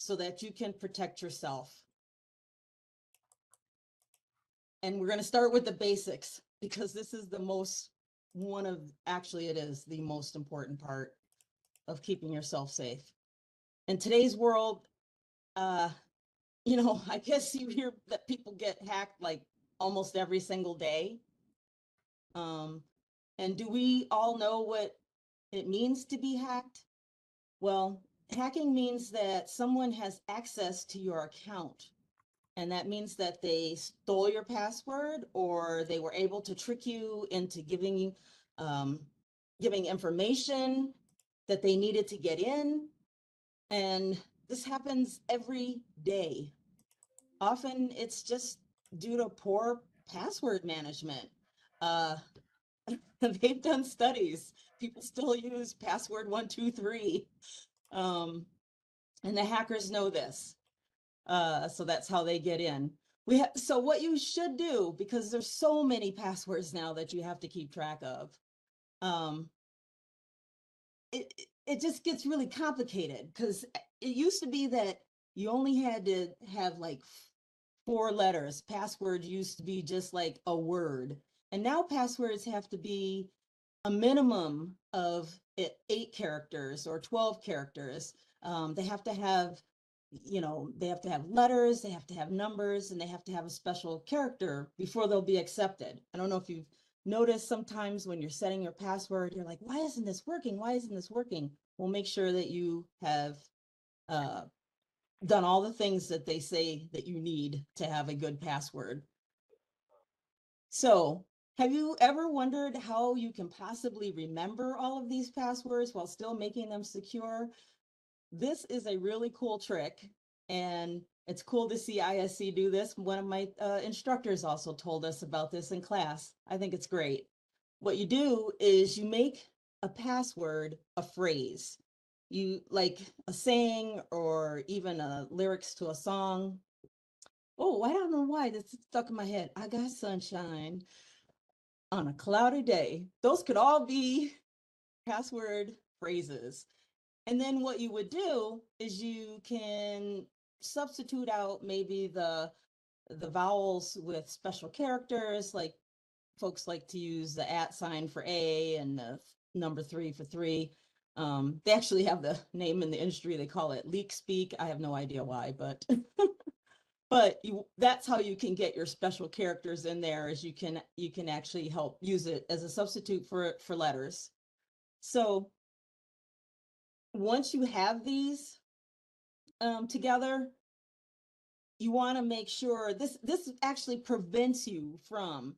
so that you can protect yourself. And we're going to start with the basics because this is the most actually it is the most important part of keeping yourself safe. In today's world, I guess you hear that people get hacked like almost every single day. And do we all know what it means to be hacked? Well, hacking means that someone has access to your account. And that means that they stole your password or they were able to trick you into giving information that they needed to get in. And this happens every day. Often it's just due to poor password management. They've done studies. People still use password 123. And the hackers know this. So that's how they get in. So what you should do, because there's so many passwords now that you have to keep track of, it just gets really complicated because it used to be that you only had to have like 4 letters. Password used to be just like a word. And now passwords have to be a minimum of 8 characters or 12 characters. They have to have, they have to have letters, they have to have numbers, and they have to have a special character before they'll be accepted. I don't know if you've noticed sometimes when you're setting your password, you're like, why isn't this working? Why isn't this working? Well, make sure that you have done all the things that they say that you need to have a good password. So, have you ever wondered how you can possibly remember all of these passwords while still making them secure? This is a really cool trick, and it's cool to see ISC do this. One of my instructors also told us about this in class. I think it's great. What you do is you make a password a phrase. You like a saying or even lyrics to a song. Oh, I don't know why this is stuck in my head. I got sunshine on a cloudy day. Those could all be password phrases. And then what you would do is you can substitute out maybe the vowels with special characters, like folks like to use the @ sign for A and the number 3 for 3. They actually have the name in the industry. They call it leak speak. I have no idea why, but that's how you can get your special characters in there, is you can actually help use it as a substitute for letters. So once you have these together, you want to make sure this actually prevents you from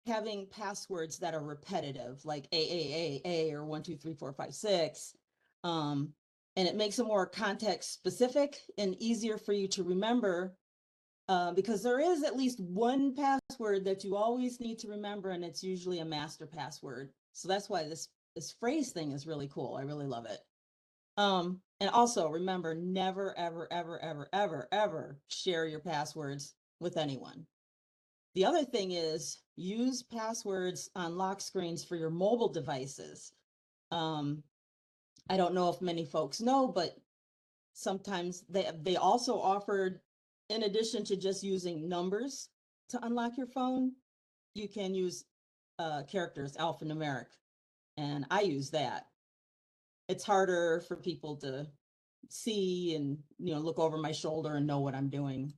having passwords that are repetitive, like A or 1 2 3 4 5 6. And it makes it more context specific and easier for you to remember, because there is at least one password that you always need to remember, and it's usually a master password. So that's why this phrase thing is really cool. I really love it. And also remember, never, ever, ever, ever, ever, ever share your passwords with anyone. The other thing is use passwords on lock screens for your mobile devices. I don't know if many folks know, but sometimes they also offered, in addition to just using numbers to unlock your phone, you can use characters, alphanumeric, and I use that. It's harder for people to see and look over my shoulder and know what I'm doing.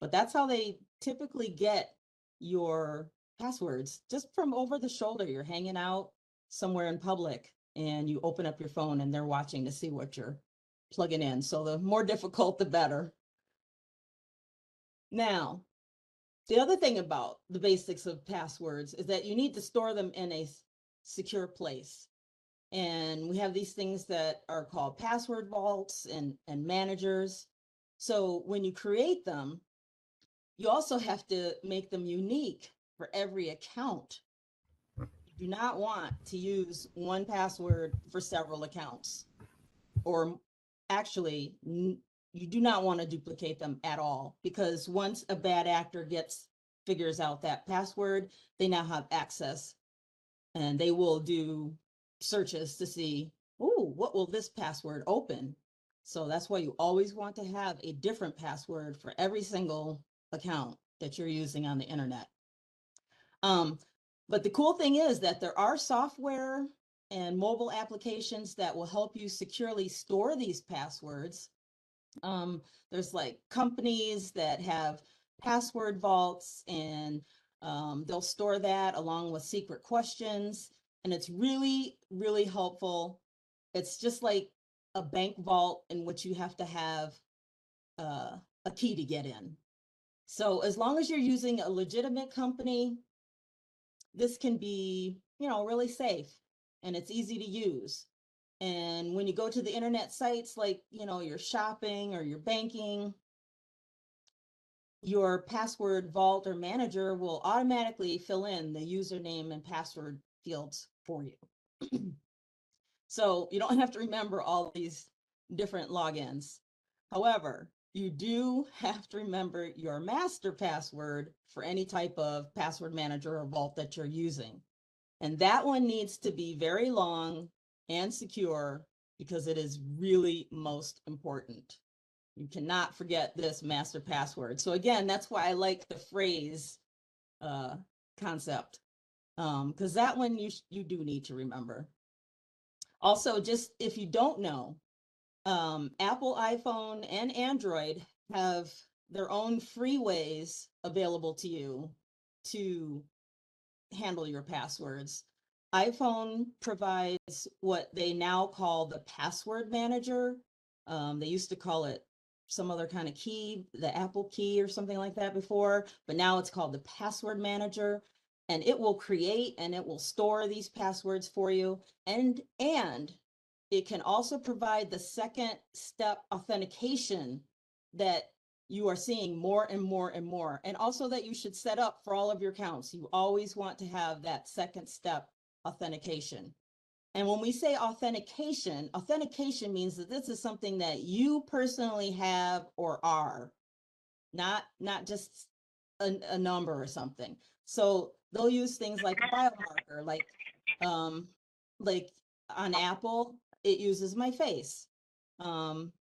But that's how they typically get your passwords, just from over the shoulder. You're hanging out somewhere in public and you open up your phone and they're watching to see what you're plugging in. So the more difficult, the better. Now, the other thing about the basics of passwords is that you need to store them in a secure place. And we have these things that are called password vaults and managers. So when you create them, you also have to make them unique for every account. You do not want to use one password for several accounts, or actually, you do not want to duplicate them at all, because once a bad actor figures out that password, they now have access and they will do searches to see, oh, what will this password open? So that's why you always want to have a different password for every single account that you're using on the internet. But the cool thing is that there are software and mobile applications that will help you securely store these passwords. There's like companies that have password vaults, and they'll store that along with secret questions. And it's really, really helpful. It's just like a bank vault in which you have to have a key to get in. So as long as you're using a legitimate company, this can be, really safe, and it's easy to use. And when you go to the internet sites like, your shopping or your banking, your password vault or manager will automatically fill in the username and password fields for you. So you don't have to remember all these different logins. However, you do have to remember your master password for any type of password manager or vault that you're using. And that one needs to be very long and secure because it is really most important. You cannot forget this master password. So again, that's why I like the phrase concept, because that one you do need to remember. Also, just if you don't know, Apple iPhone and Android have their own free ways available to you to handle your passwords. iPhone provides what they now call the password manager. They used to call it some other kind of key, the Apple key or something like that before, but now it's called the password manager. And it will create and it will store these passwords for you. And it can also provide the second step authentication that you are seeing more and more and more, and also that you should set up for all of your accounts. You always want to have that second step authentication. And when we say authentication, authentication means that this is something that you personally have or are, not just a number or something. So they'll use things like a biomarker, like on Apple, it uses my face. Or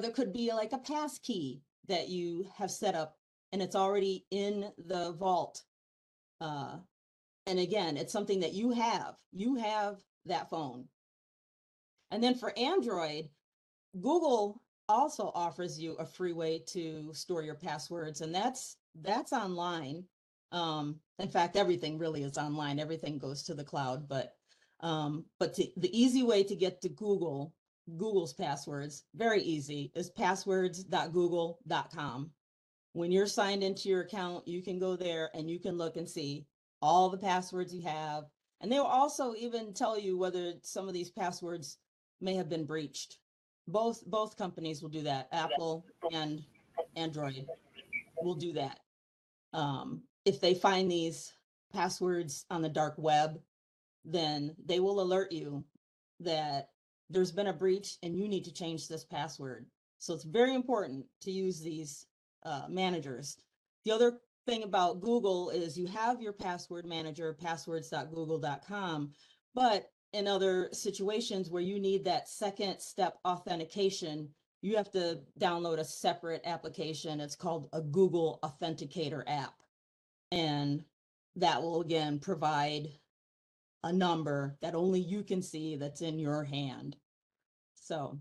there could be like a pass key that you have set up and it's already in the vault. And again, it's something that you have that phone. And then for Android, Google also offers you a free way to store your passwords, and that's online. In fact, everything really is online. Everything goes to the cloud, but the easy way to get to Google's passwords, very easy, is passwords.google.com. When you're signed into your account, you can go there and you can look and see all the passwords you have. And they will also even tell you whether some of these passwords may have been breached. Both companies will do that. Apple and Android will do that. If they find these passwords on the dark web, then they will alert you that there's been a breach and you need to change this password. So it's very important to use these managers. The other thing about Google is you have your password manager, passwords.google.com, but in other situations where you need that second step authentication, you have to download a separate application. It's called a Google Authenticator app. And that will again provide a number that only you can see that's in your hand. So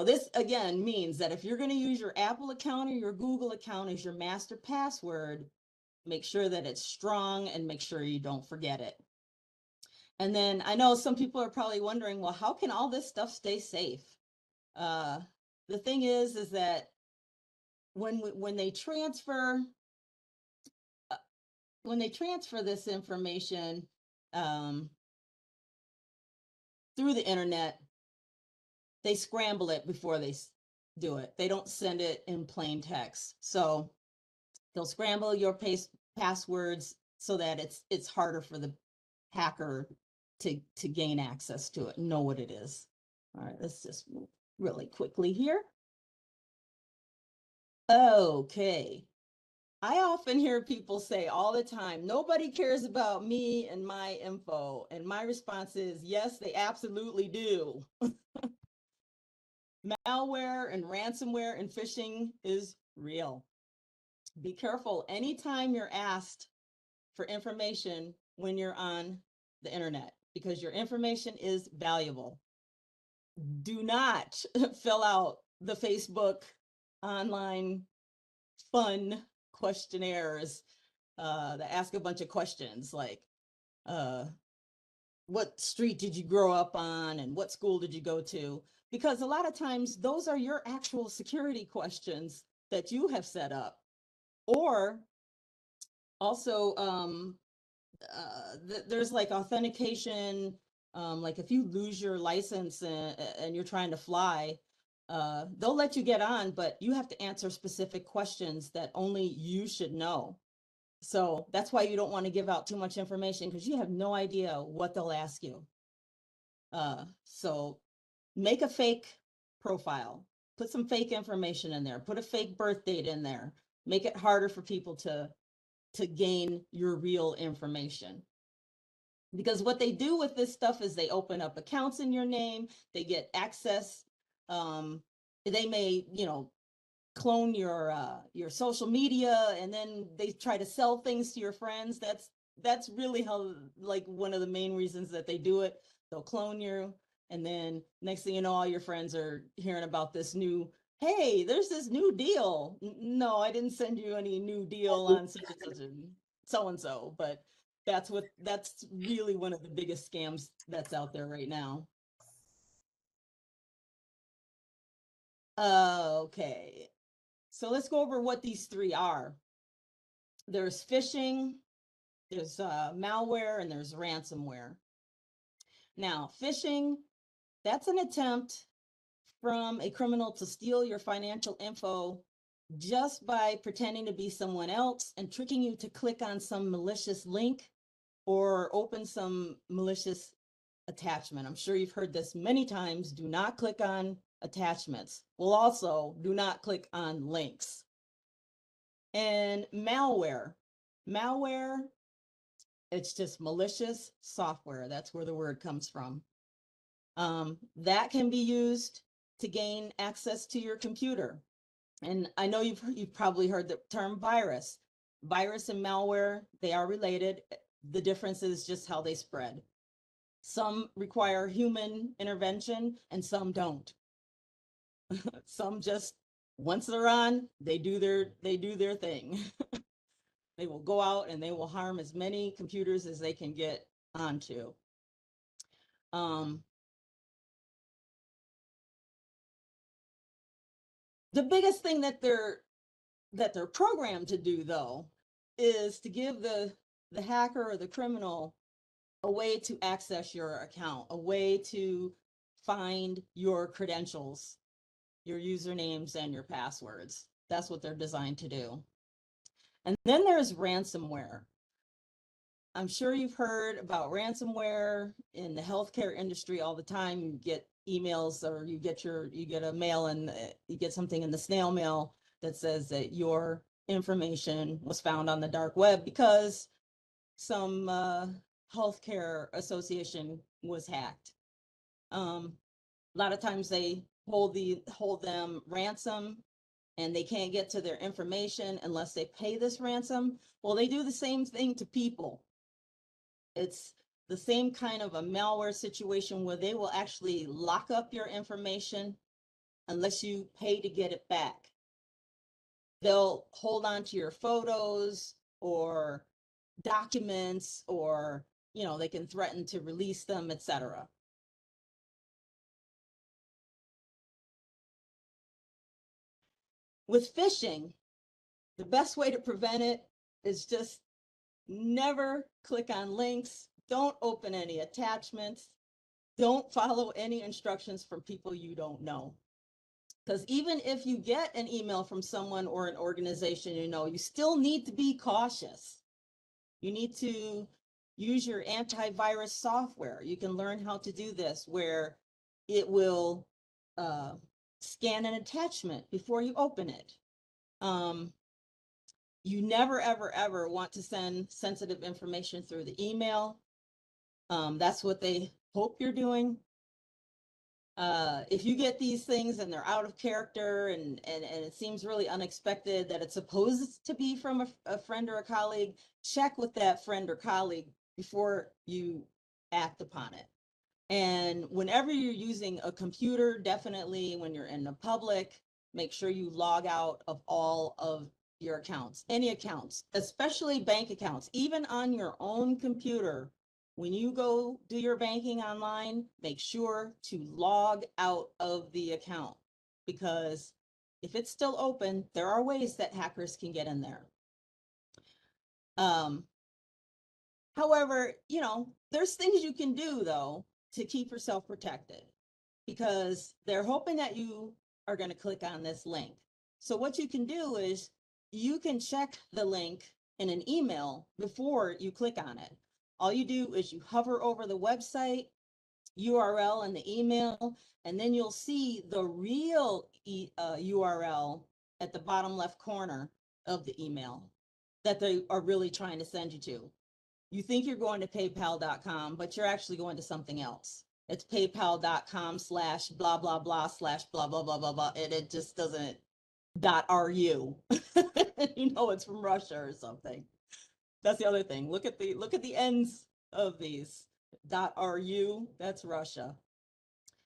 this again means that if you're going to use your Apple account or your Google account as your master password, make sure that it's strong and make sure you don't forget it. And then I know some people are probably wondering, well, how can all this stuff stay safe? The thing is that when they transfer this information through the internet, they scramble it before they do it. They don't send it in plain text. So they'll scramble your passwords so that it's harder for the hacker to gain access to it and know what it is. All right, let's just move really quickly here. Okay. I often hear people say all the time, nobody cares about me and my info. And my response is, yes, they absolutely do. Malware and ransomware and phishing is real. Be careful anytime you're asked for information when you're on the internet, because your information is valuable. Do not fill out the Facebook online fun questionnaires that ask a bunch of questions like, uh, what street did you grow up on and what school did you go to? Because a lot of times those are your actual security questions that you have set up. Or also, there's like authentication. Like if you lose your license and you're trying to fly, they'll let you get on, but you have to answer specific questions that only you should know. So that's why you don't want to give out too much information, because you have no idea what they'll ask you. So make a fake profile, put some fake information in there, put a fake birth date in there, make it harder for people to gain your real information. Because what they do with this stuff is they open up accounts in your name, they get access. They may, clone your social media, and then they try to sell things to your friends. That's really how, like, one of the main reasons that they do it. They'll clone you, and then next thing you know, all your friends are hearing about this new, hey, there's this new deal. No, I didn't send you any new deal on such and such and so and so. But that's really one of the biggest scams that's out there right now. Okay, so let's go over what these three are. There's phishing, there's malware, and there's ransomware. Now, phishing, that's an attempt from a criminal to steal your financial info just by pretending to be someone else and tricking you to click on some malicious link or open some malicious attachment. I'm sure you've heard this many times. Do not click on attachments. Well, also do not click on links. And malware. Malware, it's just malicious software. That's where the word comes from. That can be used to gain access to your computer. And I know you've probably heard the term virus. Virus and malware, they are related. The difference is just how they spread. Some require human intervention and some don't. Some just, once they're on, they do their thing. They will go out and they will harm as many computers as they can get onto. The biggest thing that they're programmed to do, though, is to give the hacker or the criminal a way to access your account, a way to find your credentials, your usernames and your passwords. That's what they're designed to do. And then there's ransomware. I'm sure you've heard about ransomware in the healthcare industry all the time. You get emails, or you get a mail, and you get something in the snail mail that says that your information was found on the dark web because some healthcare association was hacked. A lot of times they hold them ransom, and they can't get to their information unless they pay this ransom. Well, they do the same thing to people. It's the same kind of a malware situation where they will actually lock up your information unless you pay to get it back. They'll hold on to your photos or documents, or they can threaten to release them, etc. With phishing, the best way to prevent it is just never click on links, don't open any attachments, don't follow any instructions from people you don't know. Because even if you get an email from someone or an organization, you still need to be cautious. You need to use your antivirus software. You can learn how to do this, where it will scan an attachment before you open it. You never, ever, ever want to send sensitive information through the email. That's what they hope you're doing. If you get these things and they're out of character and it seems really unexpected that it's supposed to be from a friend or a colleague, check with that friend or colleague before you act upon it. And whenever you're using a computer, definitely when you're in the public, make sure you log out of all of your accounts, any accounts, especially bank accounts, even on your own computer. When you go do your banking online, make sure to log out of the account, because if it's still open, there are ways that hackers can get in there. However, you know, there's things you can do though to keep yourself protected, because they're hoping that you are going to click on this link. So what you can do is you can check the link in an email before you click on it. All you do is you hover over the website URL in the email, and then you'll see the real URL at the bottom left corner of the email that they are really trying to send you to. You think you're going to paypal.com, but you're actually going to something else. It's paypal.com/ blah, blah, blah, / blah, blah, blah, blah, blah. And it just doesn't .ru. You know, it's from Russia or something. That's the other thing. Look at the ends of these. .ru, that's Russia.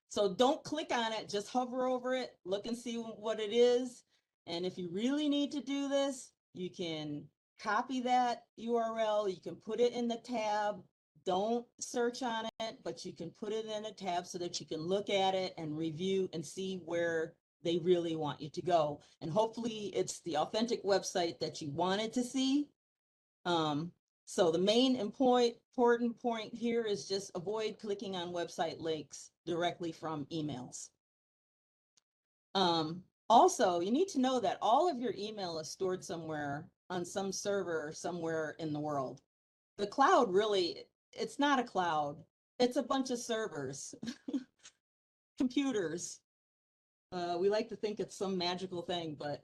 So don't click on it, just hover over it, look and see what it is. And if you really need to do this, you can copy that URL, you can put it in the tab. Don't search on it, but you can put it in a tab so that you can look at it and review and see where they really want you to go. And hopefully it's the authentic website that you wanted to see. So the main important point here is just avoid clicking on website links directly from emails. Also, you need to know that all of your email is stored somewhere on some server somewhere in the world. The cloud really, it's not a cloud. It's a bunch of servers, computers. We like to think it's some magical thing, but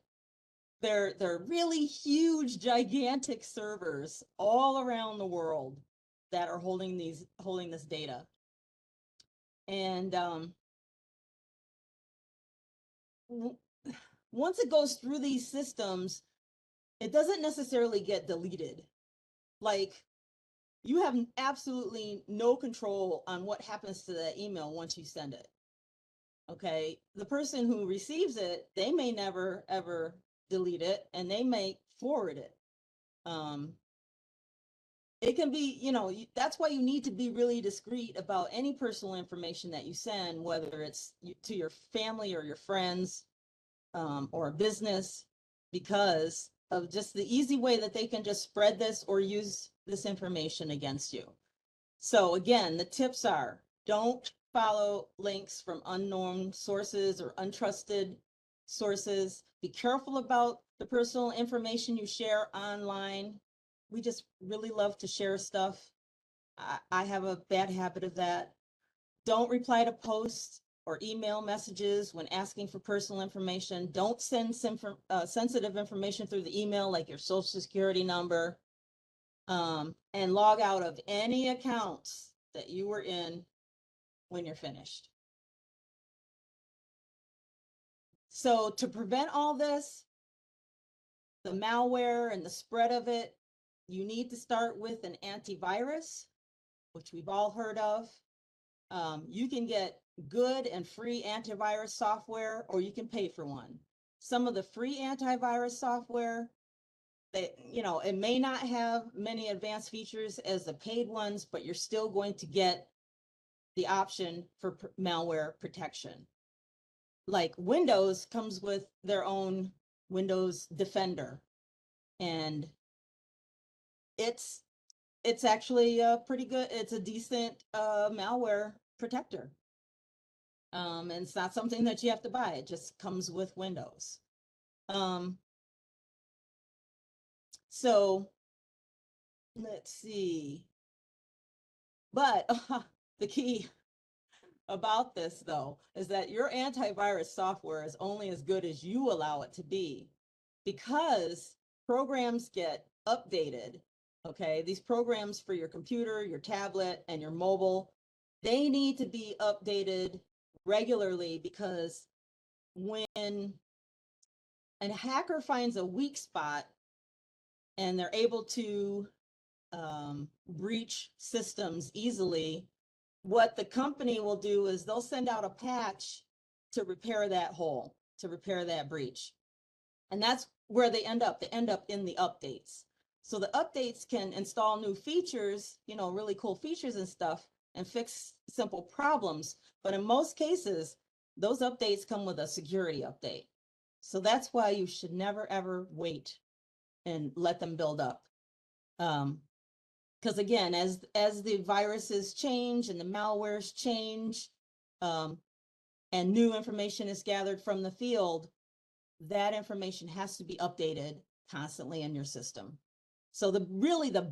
they're really huge, gigantic servers all around the world that are holding this data. And once it goes through these systems, it doesn't necessarily get deleted. Like, you have absolutely no control on what happens to that email once you send it. Okay, the person who receives it, they may never ever delete it, and they may forward it. It can be, you know, that's why you need to be really discreet about any personal information that you send, whether it's to your family or your friends, or a business, because of just the easy way that they can just spread this or use this information against you. So again, the tips are: don't follow links from unknown sources or untrusted sources. Be careful about the personal information you share online. We just really love to share stuff. I have a bad habit of that. Don't reply to posts or email messages when asking for personal information. Don't send sensitive information through the email, like your social security number. And log out of any accounts that you were in when you're finished. So to prevent all this, the malware and the spread of it, you need to start with an antivirus, which we've all heard of. You can get good and free antivirus software, or you can pay for one. Some of the free antivirus software, you know, it may not have many advanced features as the paid ones, but you're still going to get the option for malware protection. Like Windows comes with their own Windows Defender, and it's actually pretty good. It's a decent malware protector. And it's not something that you have to buy. It just comes with Windows. So let's see. But the key about this, though, is that your antivirus software is only as good as you allow it to be, because programs get updated. Okay, these programs for your computer, your tablet, and your mobile, they need to be updated regularly, because when a hacker finds a weak spot and they're able to breach systems easily, what the company will do is they'll send out a patch to repair that hole, to repair that breach. And that's where they end up. They end up in the updates. So the updates can install new features, really cool features and stuff, and fix simple problems. But in most cases, those updates come with a security update. So that's why you should never, ever wait and let them build up. Because again, as the viruses change and the malwares change, and new information is gathered from the field, that information has to be updated constantly in your system. So the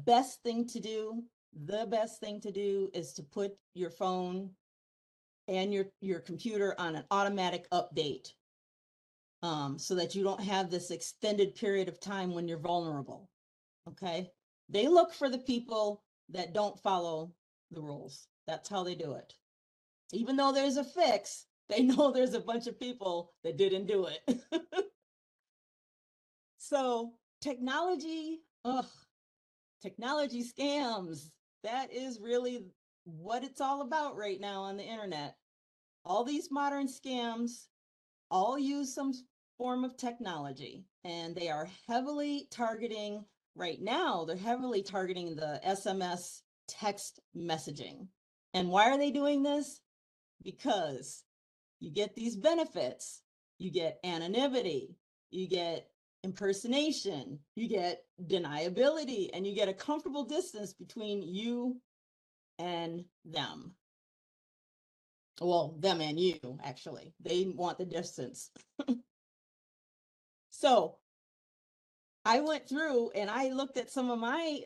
best thing to do is to put your phone and your computer on an automatic update, so that you don't have this extended period of time when you're vulnerable. Okay. They look for the people that don't follow the rules. That's how they do it. Even though there's a fix, they know there's a bunch of people that didn't do it. So technology scams, that is really what it's all about right now on the internet. All these modern scams all use some form of technology, and they are heavily targeting, right now, they're heavily targeting the SMS text messaging. And why are they doing this? Because you get these benefits. You get anonymity, you get impersonation, you get deniability, and you get a comfortable distance between you and them. Well, them and you, actually. They want the distance. So I went through and I looked at some of my,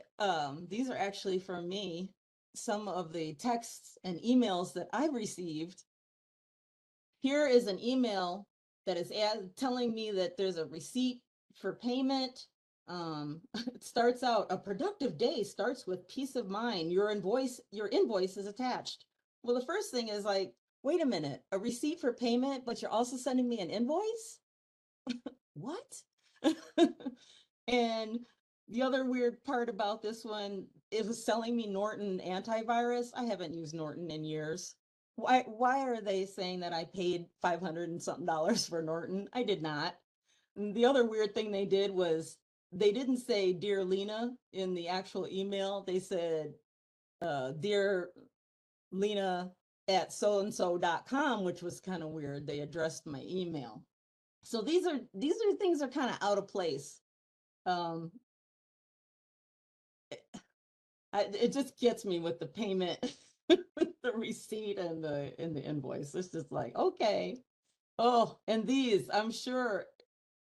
these are actually from me, some of the texts and emails that I received. Here is an email that is telling me that there's a receipt for payment. It starts out, a productive day starts with peace of mind. Your invoice is attached. Well, the first thing is like, wait a minute, a receipt for payment, but you're also sending me an invoice? What? And the other weird part about this one, it was selling me Norton antivirus. I haven't used Norton in years. Why are they saying that I paid 500 and something dollars for Norton? I did not. And the other weird thing they did was they didn't say Dear Lena in the actual email. They said, Dear Lena at so-and-so.com, which was kind of weird. They addressed my email. So these are things are kind of out of place. It just gets me with the payment, the receipt and the invoice. It's just like, okay. Oh, and these, I'm sure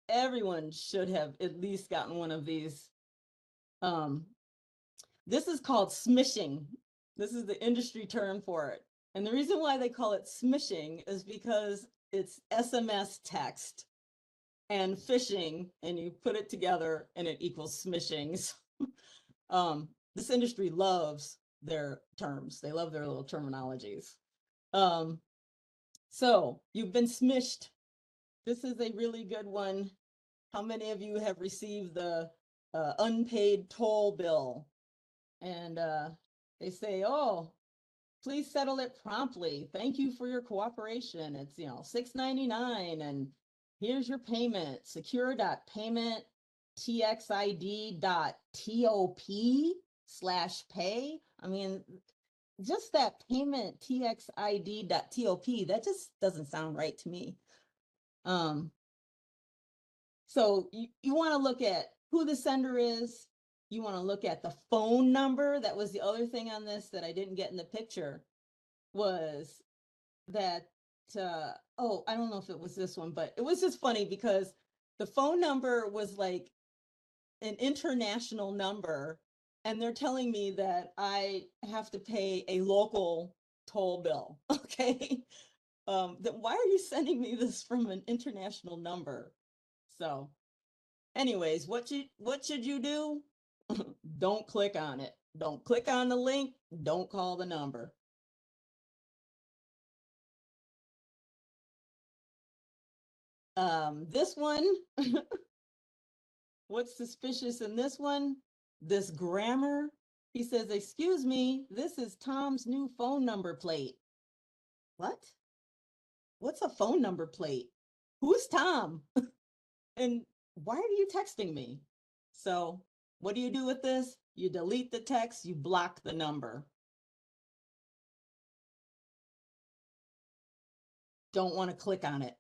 everyone should have at least gotten one of these. This is called smishing. This is the industry term for it. And the reason why they call it smishing is because it's SMS text and phishing, and you put it together and it equals smishing. This industry loves their terms. They love their little terminologies. So you've been smished. This is a really good one. How many of you have received the unpaid toll bill? And they say, oh, please settle it promptly. Thank you for your cooperation. It's, $6.99, and here's your payment. Secure.payment txid.top/pay. I mean, just that payment txid.top, that just doesn't sound right to me. So you want to look at who the sender is. You want to look at the phone number. That was the other thing on this that I didn't get in the picture, was that, oh, I don't know if it was this one, but it was just funny because the phone number was like an international number, and they're telling me that I have to pay a local toll bill. Okay. Then why are you sending me this from an international number? So anyways, what should you do? Don't click on it. Don't click on the link. Don't call the number. This one, what's suspicious in this one? This grammar. He says, "Excuse me, this is Tom's new phone number plate." What? What's a phone number plate? Who's Tom? And why are you texting me? So, what do you do with this? You delete the text, you block the number. Don't want to click on it.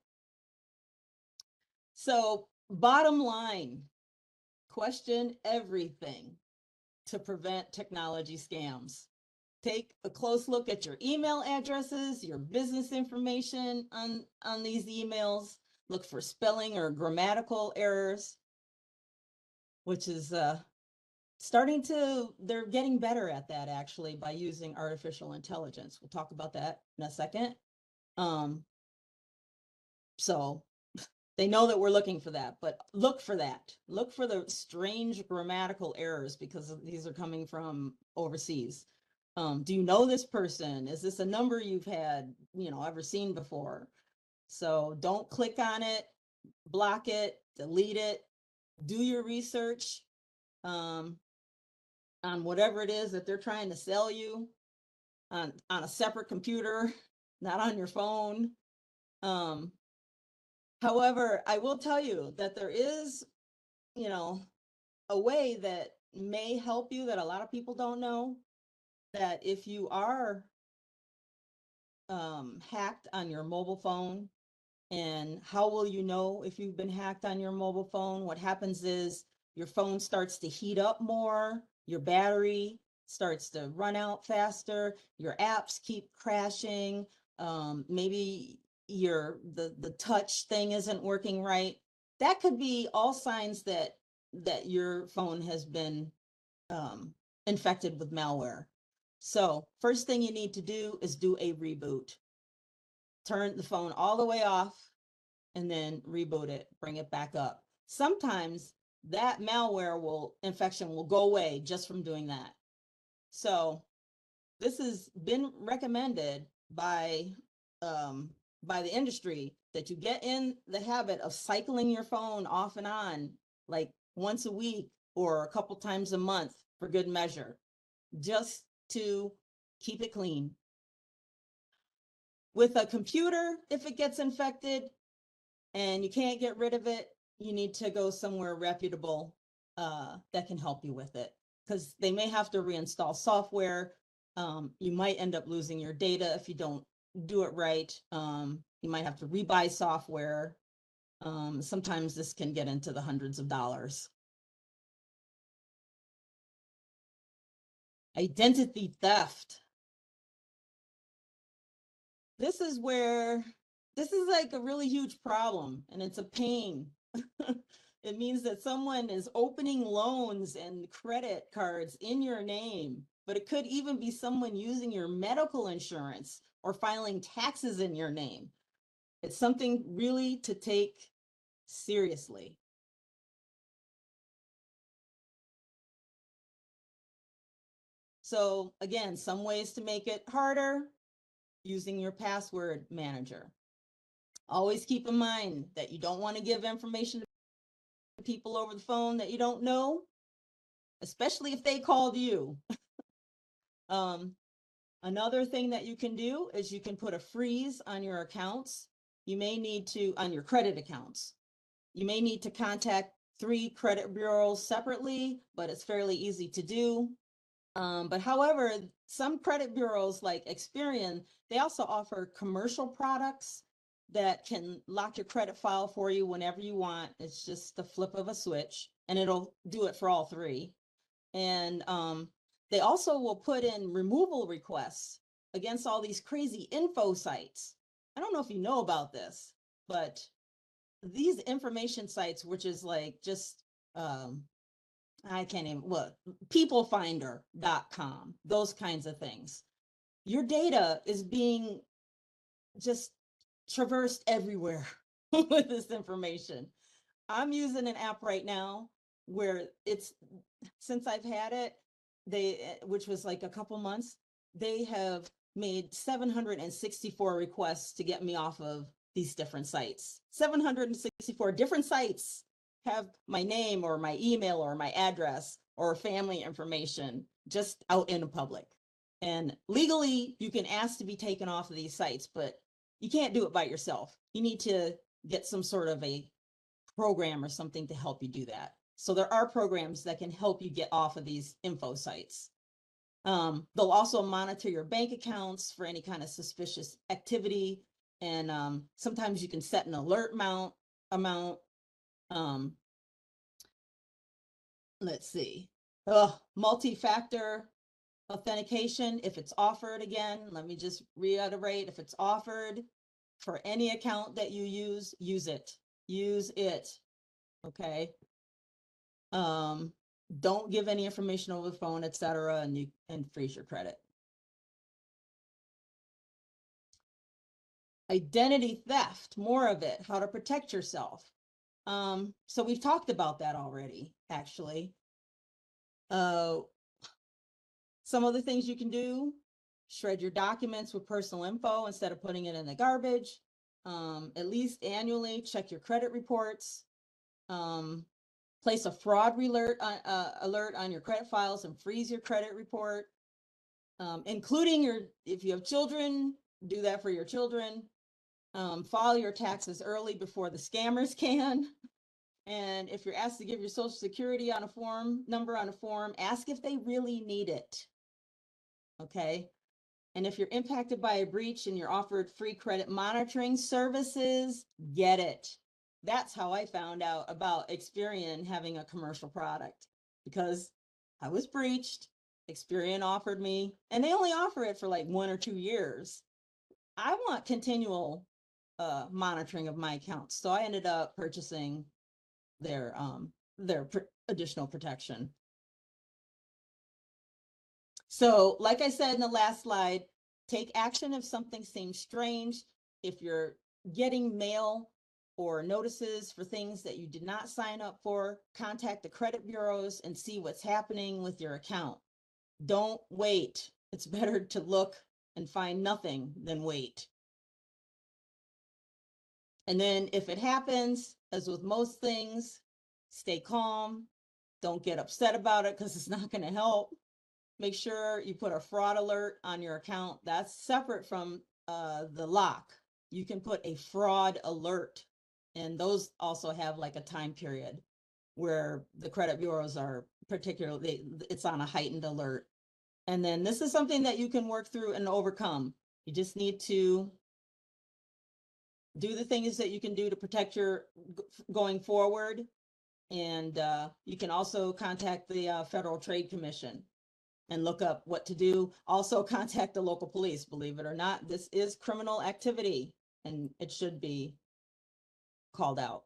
So, bottom line, question everything to prevent technology scams. Take a close look at your email addresses, your business information on these emails. Look for spelling or grammatical errors, which is they're getting better at that actually by using artificial intelligence. We'll talk about that in a second. Um, so they know that we're looking for that, but look for that. Look for the strange grammatical errors because these are coming from overseas. Do you know this person? Is this a number you've had, ever seen before? So don't click on it, block it, delete it, do your research on whatever it is that they're trying to sell you on a separate computer, not on your phone. However, I will tell you that there is, a way that may help you that a lot of people don't know, that if you are hacked on your mobile phone, and how will you know if you've been hacked on your mobile phone? What happens is your phone starts to heat up more, your battery starts to run out faster, your apps keep crashing, maybe the touch thing isn't working right. That could be all signs that your phone has been infected with malware. So first thing you need to do is do a reboot. Turn the phone all the way off and then reboot it, bring it back up. Sometimes that infection will go away just from doing that. So this has been recommended by the industry, that you get in the habit of cycling your phone off and on, like once a week or a couple times a month for good measure, just to keep it clean. With a computer, if it gets infected and you can't get rid of it, you need to go somewhere reputable that can help you with it, because they may have to reinstall software. You might end up losing your data if you don't do it right. You might have to rebuy software. Sometimes this can get into the hundreds of dollars. Identity theft. This is like a really huge problem, and it's a pain. It means that someone is opening loans and credit cards in your name, but it could even be someone using your medical insurance or filing taxes in your name. It's something really to take seriously. So again, some ways to make it harder: using your password manager. Always keep in mind that you don't want to give information to people over the phone that you don't know, especially if they called you. Another thing that you can do is you can put a freeze on your accounts. You may need to, on your credit accounts, you may need to contact 3 credit bureaus separately, but it's fairly easy to do. But however, some credit bureaus like Experian, they also offer commercial products that can lock your credit file for you whenever you want. It's just the flip of a switch, and it'll do it for all 3. And they also will put in removal requests against all these crazy info sites. I don't know if you know about this, but these information sites, which is like just I can't even, what, peoplefinder.com, those kinds of things. Your data is being just traversed everywhere with this information. I'm using an app right now where since I've had it, which was like a couple months, they have made 764 requests to get me off of these different sites. 764 different sites have my name or my email or my address or family information just out in the public. And legally, you can ask to be taken off of these sites, but you can't do it by yourself. You need to get some sort of a program or something to help you do that. So there are programs that can help you get off of these info sites. They'll also monitor your bank accounts for any kind of suspicious activity. And sometimes you can set an alert amount. Let's see. Multi-factor authentication, if it's offered, again, let me just reiterate, if it's offered for any account that you use it. Use it. Okay. Don't give any information over the phone, etc., and freeze your credit. Identity theft, more of it, how to protect yourself. So we've talked about that already, actually. Some of the things you can do: shred your documents with personal info instead of putting it in the garbage. At least annually, check your credit reports. Place a fraud alert on your credit files and freeze your credit report, including if you have children, do that for your children. File your taxes early before the scammers can. And if you're asked to give your social security number on a form, ask if they really need it. Okay. And if you're impacted by a breach and you're offered free credit monitoring services, get it. That's how I found out about Experian having a commercial product, because I was breached. Experian offered me, and they only offer it for like 1 or 2 years. I want continual monitoring of my accounts. So I ended up purchasing their additional protection. So like I said in the last slide, take action if something seems strange. If you're getting mail or notices for things that you did not sign up for, contact the credit bureaus and see what's happening with your account. Don't wait. It's better to look and find nothing than wait. And then if it happens, as with most things, stay calm. Don't get upset about it, because it's not going to help. Make sure you put a fraud alert on your account. That's separate from the lock. You can put a fraud alert, and those also have like a time period where the credit bureaus are particularly, it's on a heightened alert. And then this is something that you can work through and overcome. You just need to do the things that you can do to protect your going forward. And you can also contact the Federal Trade Commission and look up what to do. Also contact the local police. Believe it or not, this is criminal activity and it should be called out.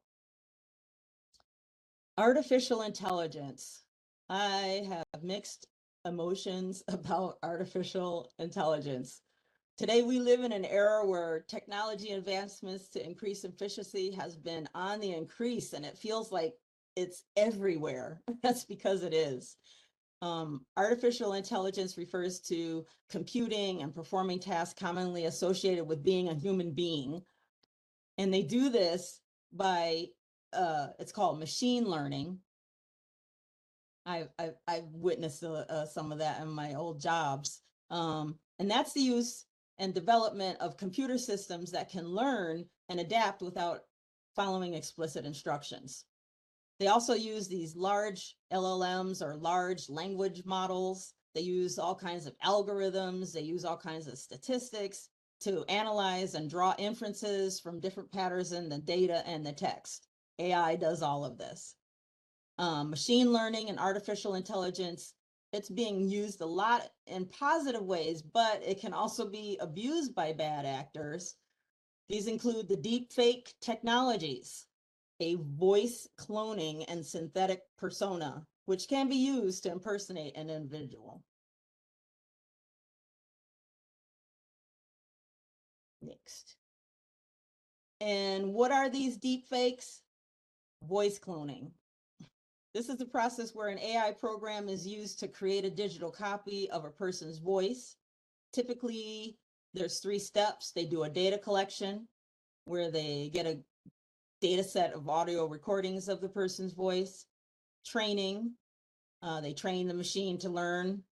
Artificial intelligence. I have mixed emotions about artificial intelligence. Today, we live in an era where technology advancements to increase efficiency has been on the increase, and it feels like it's everywhere. That's because it is. Artificial intelligence refers to computing and performing tasks commonly associated with being a human being. And they do this by, it's called machine learning. I've witnessed some of that in my old jobs. And that's the use and development of computer systems that can learn and adapt without following explicit instructions. They also use these large LLMs or large language models. They use all kinds of algorithms. They use all kinds of statistics to analyze and draw inferences from different patterns in the data and the text. AI does all of this. Machine learning and artificial intelligence, it's being used a lot in positive ways, but it can also be abused by bad actors. These include the deep fake technologies, a voice cloning and synthetic persona, which can be used to impersonate an individual. Next. And what are these deep fakes? Voice cloning. This is the process where an AI program is used to create a digital copy of a person's voice. Typically, there's 3 steps. They do a data collection, where they get a data set of audio recordings of the person's voice. Training, they train the machine to learn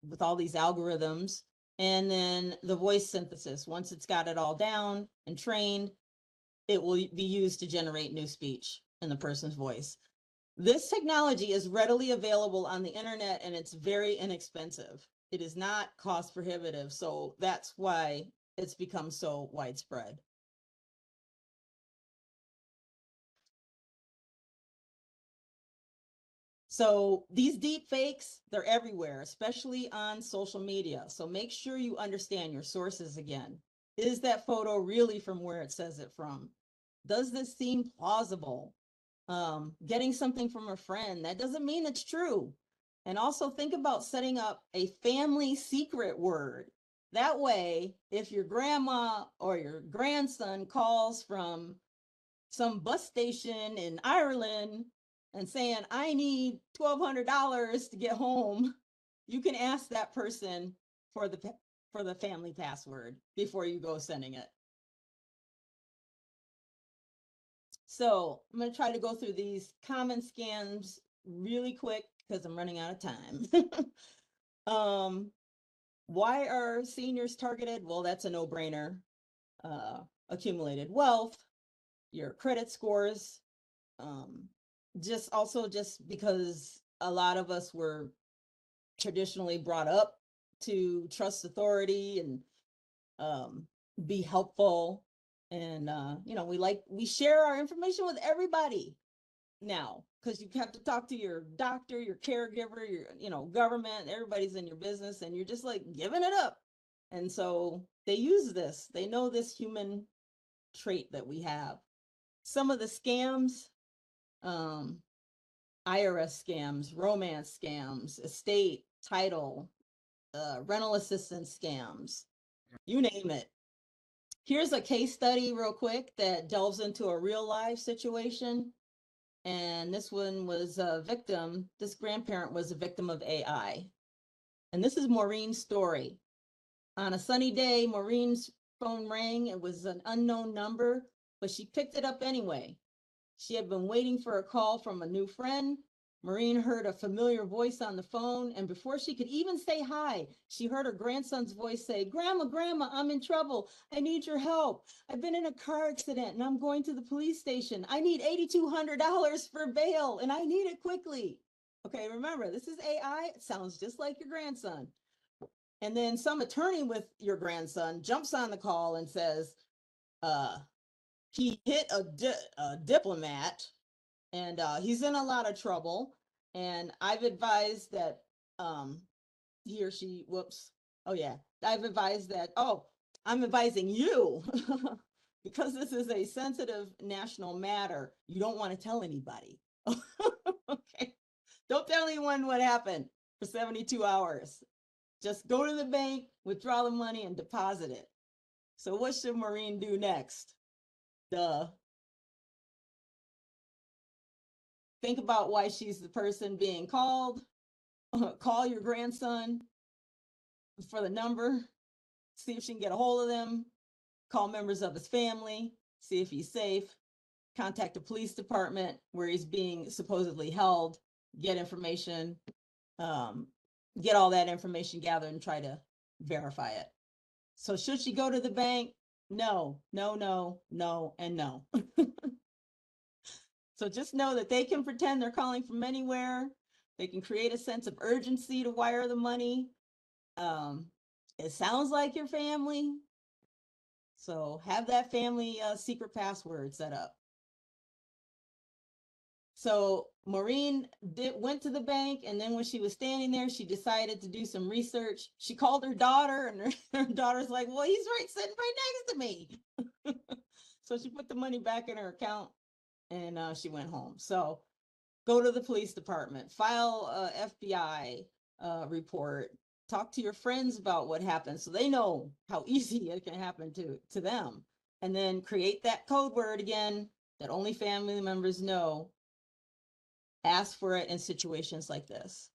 with all these algorithms. And then the voice synthesis, once it's got it all down and trained, it will be used to generate new speech in the person's voice. This technology is readily available on the internet and it's very inexpensive. It is not cost prohibitive. So that's why it's become so widespread. So these deep fakes, they're everywhere, especially on social media. So make sure you understand your sources again. Is that photo really from where it says it from? Does this seem plausible? Getting something from a friend, that doesn't mean it's true. And also think about setting up a family secret word. That way, if your grandma or your grandson calls from some bus station in Ireland and saying, I need $1,200 to get home, you can ask that person for the family password before you go sending it. So I'm going to try to go through these common scams really quick because I'm running out of time. Why are seniors targeted? Well, that's a no-brainer. Accumulated wealth, your credit scores, just because a lot of us were traditionally brought up to trust authority and be helpful. And we share our information with everybody now because you have to talk to your doctor, your caregiver, your government, everybody's in your business and you're just like giving it up. And so they use this. They know this human trait that we have. Some of the scams, IRS scams, romance scams, estate, title, rental assistance scams, you name it. Here's a case study real quick that delves into a real life situation. And this one was a victim. This grandparent was a victim of AI. And this is Maureen's story. On a sunny day, Maureen's phone rang. It was an unknown number, but she picked it up anyway. She had been waiting for a call from a new friend. Maureen heard a familiar voice on the phone, and before she could even say hi, she heard her grandson's voice say, Grandma, I'm in trouble. I need your help. I've been in a car accident and I'm going to the police station. I need $8,200 for bail and I need it quickly. Okay, remember, this is AI. It sounds just like your grandson. And then some attorney with your grandson jumps on the call and says, he hit a diplomat and he's in a lot of trouble. And I've advised that he or she, I've advised that, I'm advising you because this is a sensitive national matter. You don't want to tell anybody. Okay. Don't tell anyone what happened for 72 hours. Just go to the bank, withdraw the money, and deposit it. So what should Maureen do next? Think about why she's the person being called. Call your grandson for the number, see if she can get a hold of them, call members of his family, see if he's safe, contact the police department where he's being supposedly held, get information, get all that information gathered and try to verify it. So should she go to the bank? No, and no. So just know that they can pretend they're calling from anywhere. They can create a sense of urgency to wire the money. It sounds like your family. So have that family secret password set up. So Maureen went to the bank, and then when she was standing there, she decided to do some research. She called her daughter, and her daughter's like, well, he's sitting right next to me. So she put the money back in her account, and she went home. So go to the police department, file a FBI report, talk to your friends about what happened so they know how easy it can happen to them. And then create that code word again that only family members know. Ask for it in situations like this.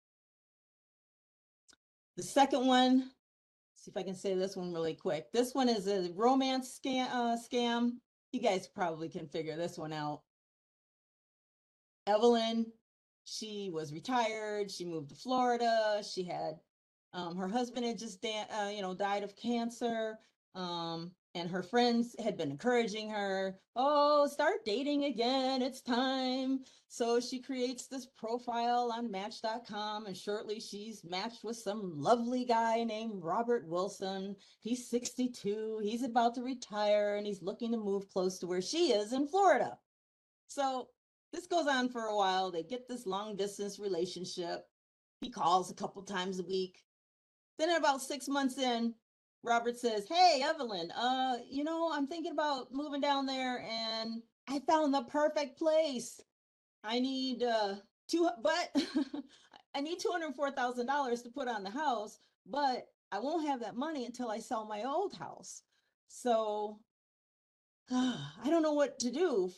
The second one, See if I can say this one really quick. This one is a romance scam. You guys probably can figure this one out. Evelyn, she was retired. She moved to Florida. She had her husband had just died of cancer. And her friends had been encouraging her, oh, start dating again. It's time. So she creates this profile on Match.com, and shortly she's matched with some lovely guy named Robert Wilson. He's 62. He's about to retire, and he's looking to move close to where she is in Florida. So this goes on for a while. They get this long distance relationship. He calls a couple times a week. Then about 6 months in, Robert says, hey, Evelyn, I'm thinking about moving down there and I found the perfect place. I need I need $204,000 to put on the house, but I won't have that money until I sell my old house. So I don't know what to do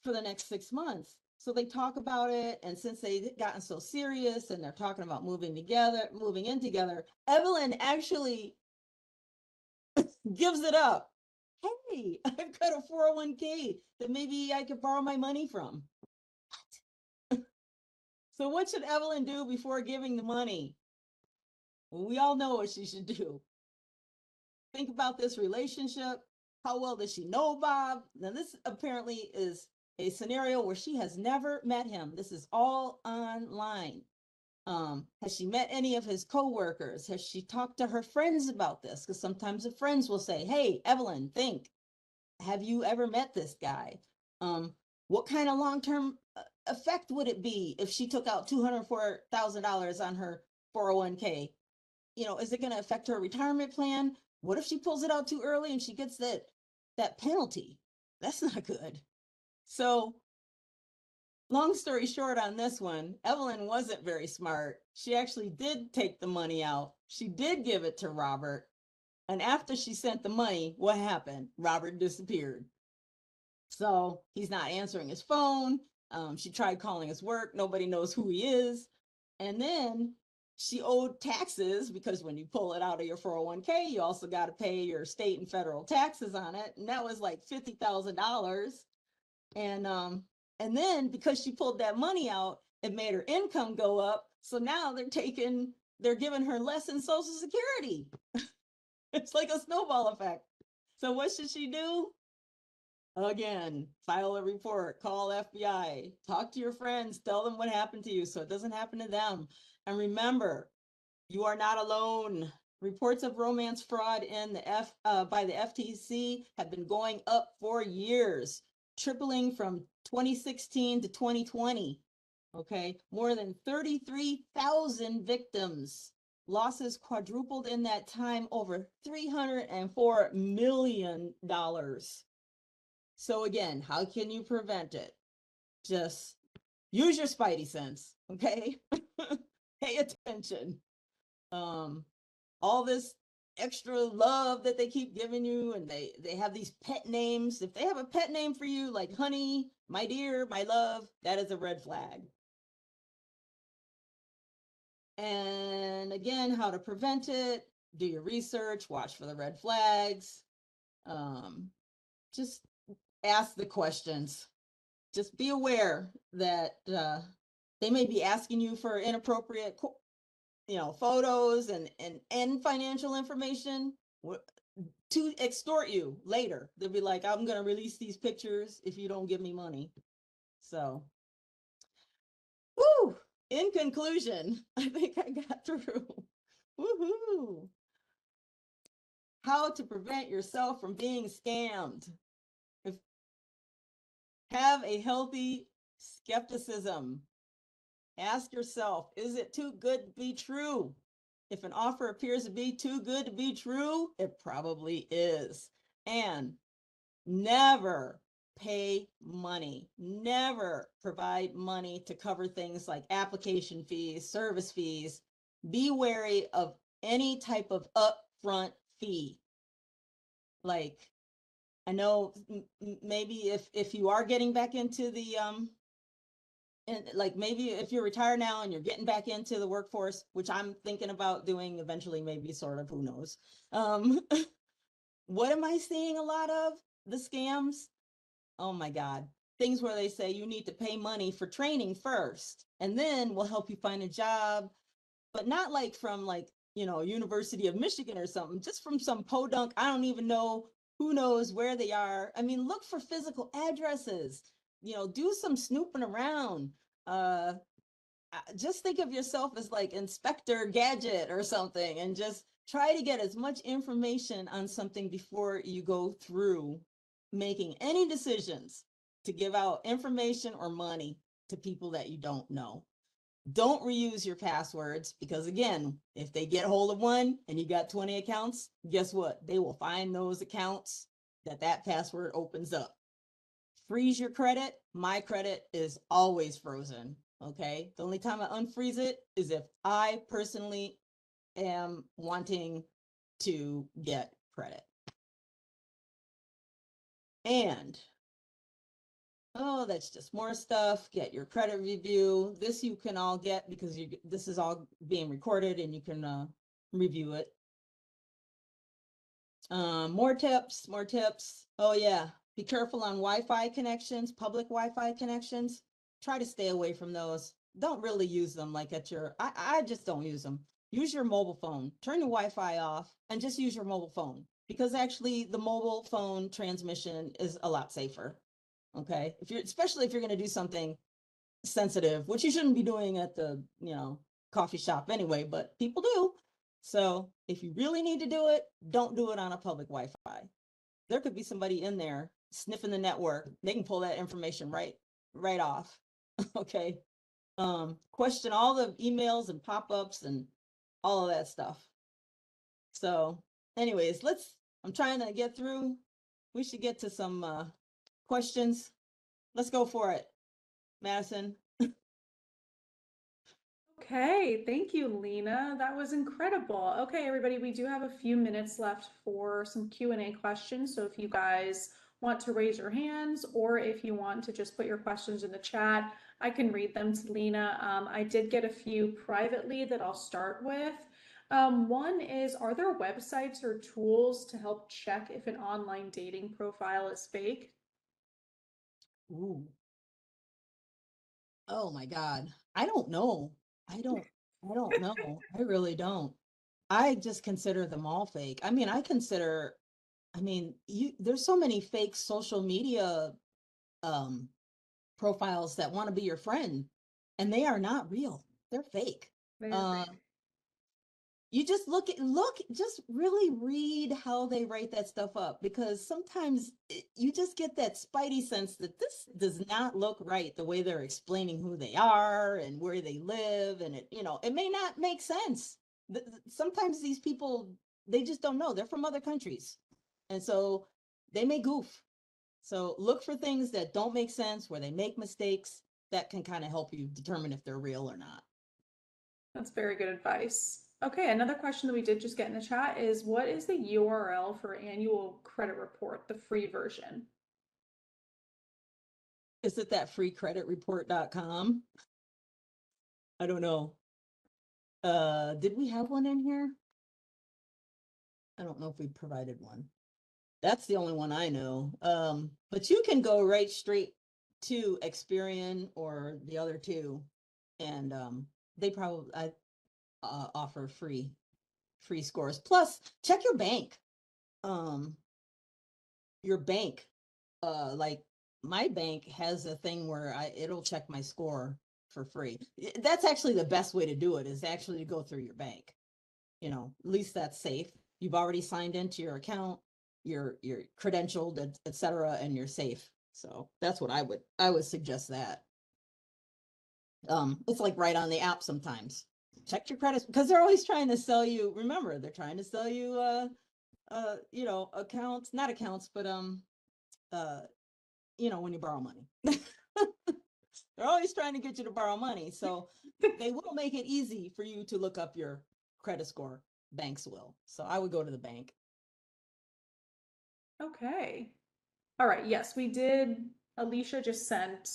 for the next 6 months. So they talk about it. And since they've gotten so serious and they're talking about moving in together, Evelyn actually gives it up. Hey, I've got a 401k that maybe I could borrow my money from. What? So what should Evelyn do before giving the money? Well, we all know what she should do. Think about this relationship. How well does she know Bob? Now, this apparently is a scenario where she has never met him. This is all online. Has she met any of his coworkers? Has she talked to her friends about this? Because sometimes the friends will say, hey, Evelyn, think, have you ever met this guy? What kind of long-term effect would it be if she took out $204,000 on her 401k? Is it going to affect her retirement plan? What if she pulls it out too early and she gets that penalty? That's not good. So long story short on this one, Evelyn wasn't very smart. She actually did take the money out. She did give it to Robert. And after she sent the money, what happened? Robert disappeared. So he's not answering his phone. She tried calling his work. Nobody knows who he is. And then she owed taxes because when you pull it out of your 401k, you also got to pay your state and federal taxes on it. And that was like $50,000. And then because she pulled that money out, it made her income go up. So now they're giving her less in Social Security. It's like a snowball effect. So what should she do? Again, file a report, call FBI, talk to your friends, tell them what happened to you so it doesn't happen to them. And remember, you are not alone. Reports of romance fraud by the FTC have been going up for years, tripling from 2016 to 2020. Okay, more than 33,000 victims. Losses quadrupled in that time, over $304 million. So again, how can you prevent it? Just use your spidey sense, okay? Pay attention. All this extra love that they keep giving you, and they have these pet names. If they have a pet name for you, like honey, my dear, my love, that is a red flag. And again, how to prevent it, do your research, watch for the red flags. Just ask the questions. Just be aware that they may be asking you for inappropriate photos and financial information to extort you later. They'll be like, I'm going to release these pictures if you don't give me money. So woo, in conclusion, I think I got through. Woohoo. How to prevent yourself from being scammed. Have a healthy skepticism. Ask yourself, is it too good to be true? If an offer appears to be too good to be true, it probably is. And never pay money. Never provide money to cover things like application fees, service fees. Be wary of any type of upfront fee. Like, I know maybe if you are getting back into and like maybe if you're retired now and you're getting back into the workforce, which I'm thinking about doing eventually, maybe sort of, who knows. Um, what am I seeing a lot of? The scams. Oh my God. Things where they say you need to pay money for training first, and then we'll help you find a job, but not like from like, University of Michigan or something, just from some podunk. I don't even know, who knows where they are. I mean, look for physical addresses, do some snooping around. Uh, just think of yourself as like Inspector Gadget or something, and just try to get as much information on something before you go through making any decisions to give out information or money to people that you don't know. Don't reuse your passwords, because again, if they get hold of one and you got 20 accounts, guess what? They will find those accounts that password opens up. Freeze your credit. My credit is always frozen. Okay. The only time I unfreeze it is if I personally am wanting to get credit. And oh, that's just more stuff. Get your credit review. This you can all get because this is all being recorded and you can review it. More tips, more tips. Oh yeah, be careful on Wi-Fi connections, public Wi-Fi connections. Try to stay away from those. Don't really use them like I just don't use them. Use your mobile phone. Turn your Wi-Fi off and just use your mobile phone, because actually the mobile phone transmission is a lot safer. Okay. Especially if you're going to do something sensitive, which you shouldn't be doing at the, coffee shop anyway, but people do. So if you really need to do it, don't do it on a public Wi-Fi. There could be somebody in there sniffing the network. They can pull that information right off. Okay. Question all the emails and pop-ups and all of that stuff. So anyways, I'm trying to get through. We should get to some questions. Let's go for it, Madison. Okay, thank you, Lena. That was incredible. Okay, everybody, we do have a few minutes left for some Q&A questions. So if you guys want to raise your hands, or if you want to just put your questions in the chat, I can read them to Lena. I did get a few privately that I'll start with. One is, are there websites or tools to help check if an online dating profile is fake? Ooh. Oh my God. I don't know. I don't know. I really don't. I just consider them all fake. There's so many fake social media um profiles that want to be your friend, and they are not real. They're fake. They are Uh fake. you just just really read how they write that stuff up, because sometimes you just get that spidey sense that this does not look right, the way they're explaining who they are and where they live, and it may not make sense. Sometimes these people, they just don't know. They're from other countries, and so they may goof. So look for things that don't make sense, where they make mistakes. That can kind of help you determine if they're real or not. That's very good advice. Okay, another question that we did just get in the chat is, what is the URL for annual credit report, the free version? Is it that freecreditreport.com? I don't know. Did we have one in here? I don't know if we provided one. That's the only one I know. But you can go right straight to Experian or the other two, and they probably offer free scores. Plus, check your bank. Um, your bank, like my bank has a thing where it'll check my score for free. That's actually the best way to do it, is actually to go through your bank. At least that's safe. You've already signed into your account, you're credentialed, etc., and you're safe. So that's what I would suggest that. It's like right on the app sometimes. Check your credits, because they're always trying to sell you. Remember, they're trying to sell you accounts, not accounts, but uh when you borrow money. They're always trying to get you to borrow money. So they will make it easy for you to look up your credit score. Banks will. So I would go to the bank. Okay. All right, yes, we did. Alicia just sent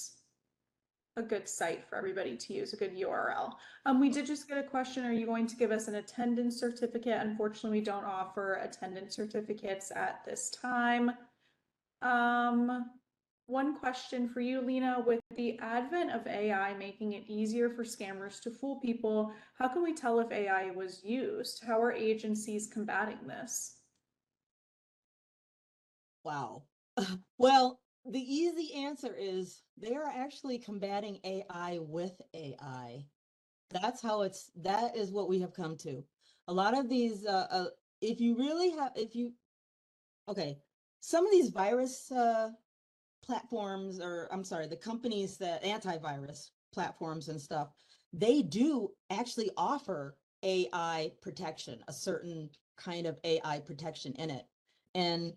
a good site for everybody to use, a good URL. We did just get a question. Are you going to give us an attendance certificate? Unfortunately, we don't offer attendance certificates at this time. One question for you, Lena, with the advent of AI making it easier for scammers to fool people, how can we tell if AI was used? How are agencies combating this? Wow. Well, the easy answer is they are actually combating AI with AI. That is what we have come to. A lot of these, if you really have, if you, okay, some of these virus platforms, or I'm sorry, the companies that antivirus platforms and stuff, they do actually offer AI protection, a certain kind of AI protection in it. And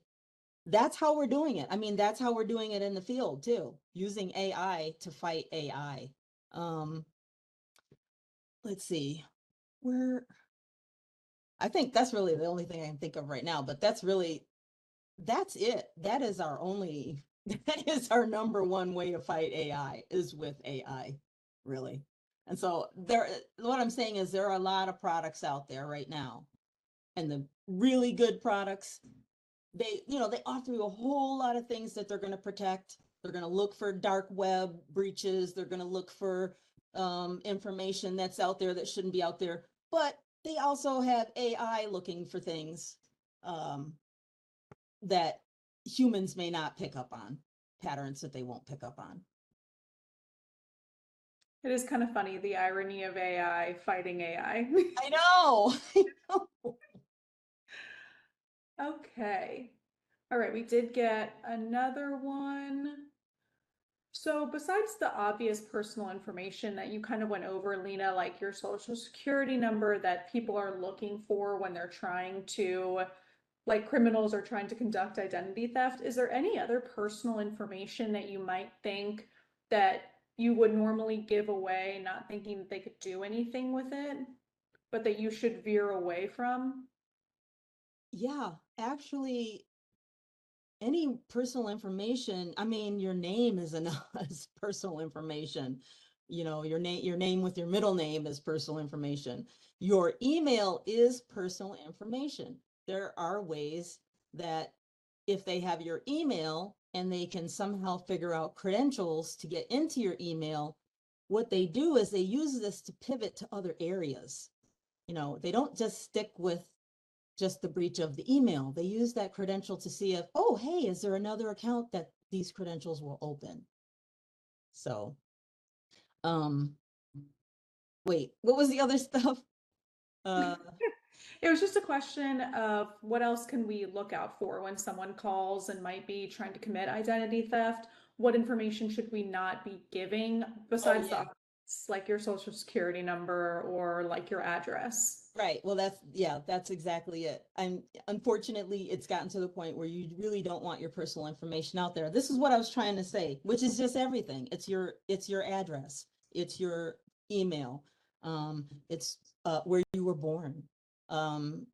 that's how we're doing it. I mean, that's how we're doing it in the field too, using AI to fight AI. Um, let's see, where I think that's really the only thing I can think of right now, but that's it. That is our only, that is our number one way to fight AI is with AI, really. And so what I'm saying is there are a lot of products out there right now, and the really good products, they offer you a whole lot of things that they're going to protect. They're going to look for dark web breaches. They're going to look for information that's out there that shouldn't be out there. But they also have AI looking for things um, that humans may not pick up on, patterns that they won't pick up on. It is kind of funny, the irony of AI fighting AI. I know. I know. Okay. All right, we did get another one. So besides the obvious personal information that you kind of went over, Lena, like your social security number that people are looking for when they're trying to, like criminals are trying to conduct identity theft, is there any other personal information that you might think that you would normally give away, not thinking that they could do anything with it, but that you should veer away from? Yeah, actually, any personal information, I mean, your name is enough as personal information. Your name with your middle name is personal information. Your email is personal information. There are ways that if they have your email and they can somehow figure out credentials to get into your email, what they do is they use this to pivot to other areas. They don't just stick with just the breach of the email. They use that credential to see if, oh, hey, is there another account that these credentials will open? So, um, wait, what was the other stuff? Uh, It was just a question of what else can we look out for when someone calls and might be trying to commit identity theft? What information should we not be giving oh besides the yeah, obvious, like your social security number or like your address? right. Well, that's exactly it. And unfortunately, it's gotten to the point where you really don't want your personal information out there. This is what I was trying to say, which is just everything. It's your address, it's your email, it's where you were born, um,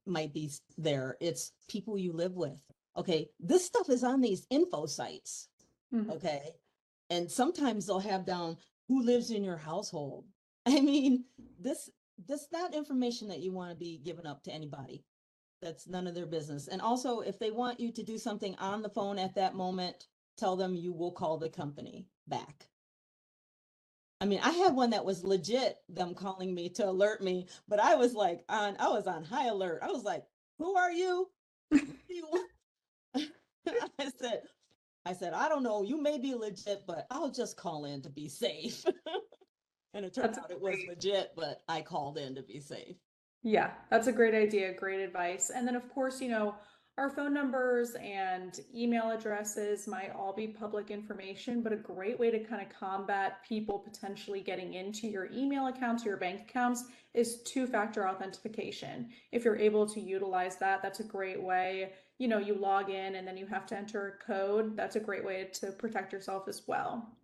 might be there. It's people you live with. Okay, this stuff is on these info sites. Mhm. Okay, and sometimes they'll have down who lives in your household. I mean, this that's not information that you want to be giving up to anybody. That's none of their business. And also, if they want you to do something on the phone at that moment, tell them you will call the company back. I mean, I had one that was legit them calling me to alert me, but I was on high alert. I was like, who are you? What do you want? I said, I don't know, you may be legit, but I'll just call in to be safe. And it turned That's a out it was great, legit, but I called in to be safe. yeah, that's a great idea, great advice. And then, of course, our phone numbers and email addresses might all be public information, but a great way to kind of combat people potentially getting into your email accounts or your bank accounts is two-factor authentication. If you're able to utilize that, that's a great way. You log in and then you have to enter a code. That's a great way to protect yourself as well.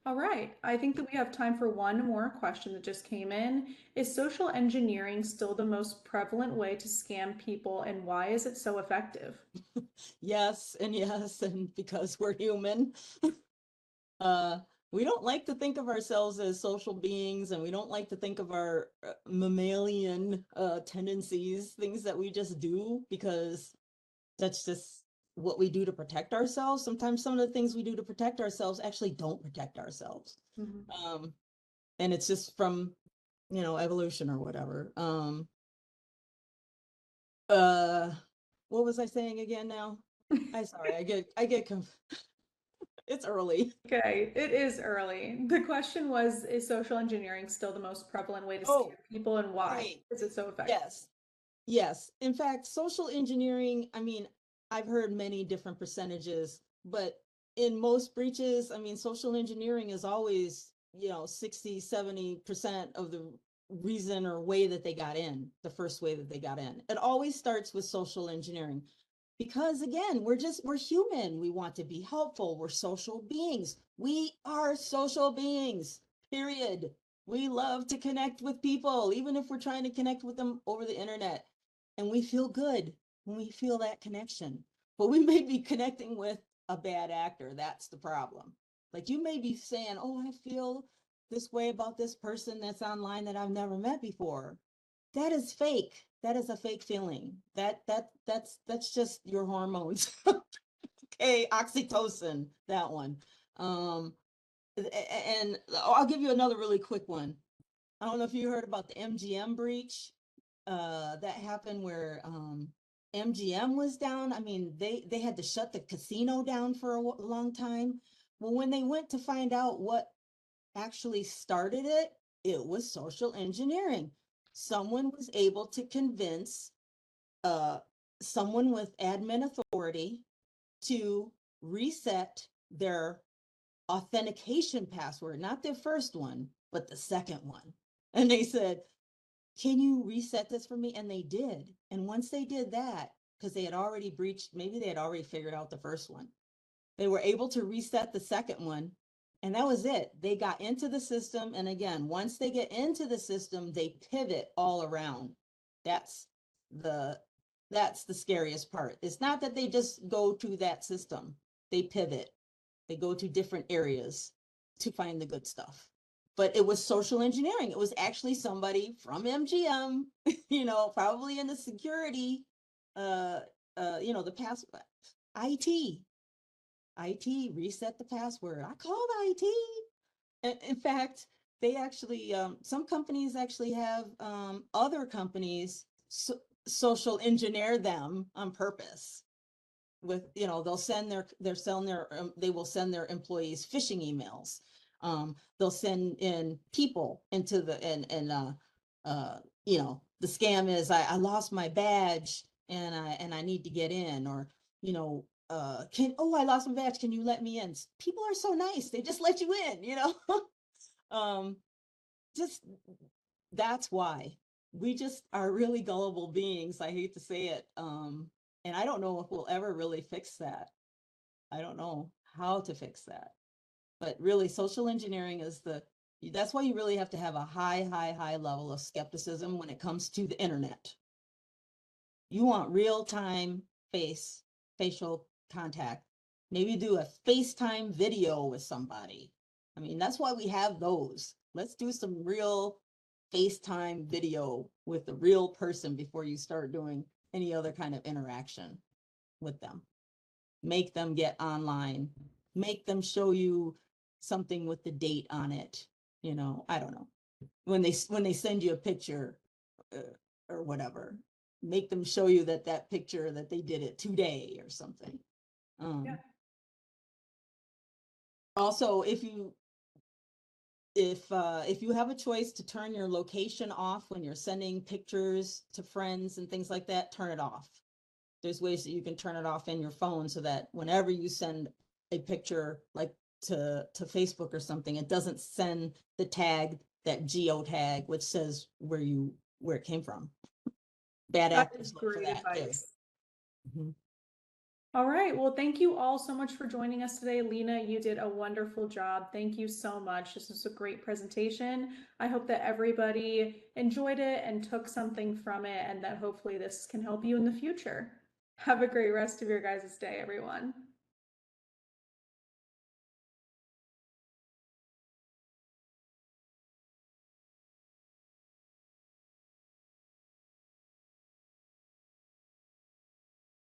All right, I think that we have time for one more question that just came in. Is social engineering still the most prevalent way to scam people, and why is it so effective? Yes, and because we're human. Uh, we don't like to think of ourselves as social beings, and we don't like to think of our mammalian tendencies, things that we just do because that's just what we do to protect ourselves. Sometimes some of the things we do to protect ourselves actually don't protect ourselves. Mhm. And it's just from, evolution or whatever. Uh, what was I saying again now? I'm sorry, it's early. Okay, it is early. The question was, is social engineering still the most prevalent way to Oh, scare people, and why right. is it so effective? Yes. Yes. In fact, social engineering, I mean, I've heard many different percentages, but in most breaches, I mean, social engineering is always, 60, 70% of the reason or way that they got in, the first way that they got in. It always starts with social engineering. Because again, we're human. We want to be helpful. We're social beings. We are social beings, period. We love to connect with people, even if we're trying to connect with them over the internet. And we feel good when we feel that connection. But we may be connecting with a bad actor. That's the problem. Like you may be saying, oh, I feel this way about this person that's online that I've never met before. That is fake. That is a fake feeling. That's just your hormones. Okay, oxytocin, that one. Um, and I'll give you another really quick one. I don't know if you heard about the MGM breach that happened where MGM was down. I mean, they had to shut the casino down for a long time. Well, when they went to find out what actually started it, it was social engineering. Someone was able to convince uh, someone with admin authority to reset their authentication password, not their first one, but the second one. And they said, can you reset this for me? And they did. And once they did that, because they had already breached, maybe they had already figured out the first one, they were able to reset the second one. And that was it. They got into the system. And again, once they get into the system, they pivot all around. That's the that's the scariest part. It's not that they just go to that system. They pivot. They go to different areas to find the good stuff. But it was social engineering. It was actually somebody from MGM, probably in the security, the past IT IT, reset the password. I called IT. In fact, they actually, some companies actually have other companies social engineer them on purpose. With they'll send they will send their employees phishing emails. They'll send in people into the the scam is I lost my badge and I need to get in, or I lost my badge, can you let me in? People are so nice, they just let you in. um just that's why we just are really gullible beings. I hate to say it. And I don't know if we'll ever really fix that. I don't know how to fix that. But really, social engineering is that's why you really have to have a high, high, high level of skepticism when it comes to the internet. You want real time facial contact. Maybe do a FaceTime video with somebody. I mean, that's why we have those. Let's do some real FaceTime video with the real person before you start doing any other kind of interaction with them. Make them get online, make them show you something with the date on it. I don't know. When they send you a picture or whatever, make them show you that picture that they did it today or something. Yeah. Also, if you have a choice to turn your location off when you're sending pictures to friends and things like that, turn it off. There's ways that you can turn it off in your phone so that whenever you send a picture like to Facebook or something, it doesn't send the tag, that geo tag, which says where it came from. Bad That is actors look for great that too. advice. Mhm. All right. Well, thank you all so much for joining us today. Lena, you did a wonderful job. Thank you so much. This was a great presentation. I hope that everybody enjoyed it and took something from it, and that hopefully this can help you in the future. Have a great rest of your guys' day, everyone.